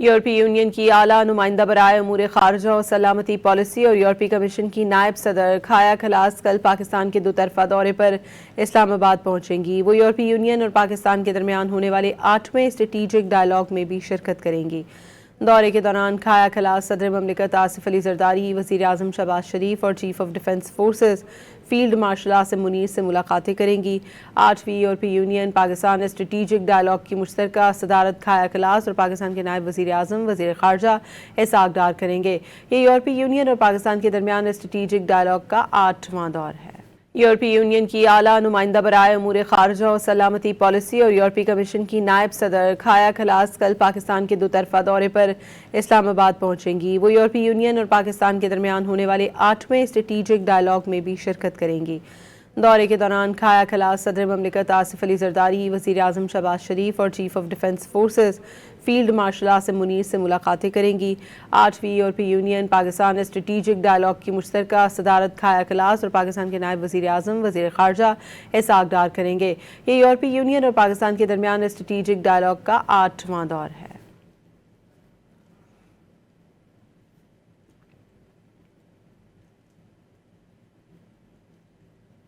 یورپی یونین کی اعلیٰ نمائندہ برائے امور خارجہ و سلامتی پالیسی اور یورپی کمیشن کی نائب صدر کھایا کلاس کل پاکستان کے دوطرفہ دورے پر اسلام آباد پہنچیں گی۔ وہ یورپی یونین اور پاکستان کے درمیان ہونے والے 8ویں اسٹریٹجک ڈائیلاگ میں بھی شرکت کریں گی۔ دورے کے دوران کھایا کلاس صدر مملکت آصف علی زرداری، وزیر اعظم شہباز شریف اور chief of defence forces field marshal Asim Munir سے ملاقاتیں کریں گی۔ 8ویں یورپی یونین پاکستان اسٹریٹجک ڈائیلاگ کی مشترکہ صدارت کھایا کلاس اور پاکستان کے نائب وزیر اعظم وزیر خارجہ اسحاق ڈار کریں گے۔ یہ یورپی یونین اور پاکستان کے درمیان اسٹریٹجک ڈائیلاگ کا 8واں دور ہے۔ یورپی یونین کی اعلیٰ نمائندہ برائے امور خارجہ و سلامتی پالیسی اور یورپی کمیشن کی نائب صدر کھایا کلاس کل پاکستان کے دوطرفہ دورے پر اسلام آباد پہنچیں گی۔ وہ یورپی یونین اور پاکستان کے درمیان ہونے والے 8ویں اسٹریٹجک ڈائیلاگ میں بھی شرکت کریں گی۔ دورے کے دوران کھایا کلاس صدر مملکت آصف علی زرداری، وزیر اعظم شہباز شریف اور chief of defence forces field marshal Asim Munir سے ملاقاتیں کریں گی۔ 8ویں یورپی یونین پاکستان اسٹریٹجک ڈائیلاگ کی مشترکہ صدارت کھایا کلاس اور پاکستان کے نائب وزیر اعظم وزیر خارجہ اسحاق ڈار کریں گے۔ یہ یورپی یونین اور پاکستان کے درمیان اسٹریٹجک ڈائیلاگ کا 8واں دور ہے۔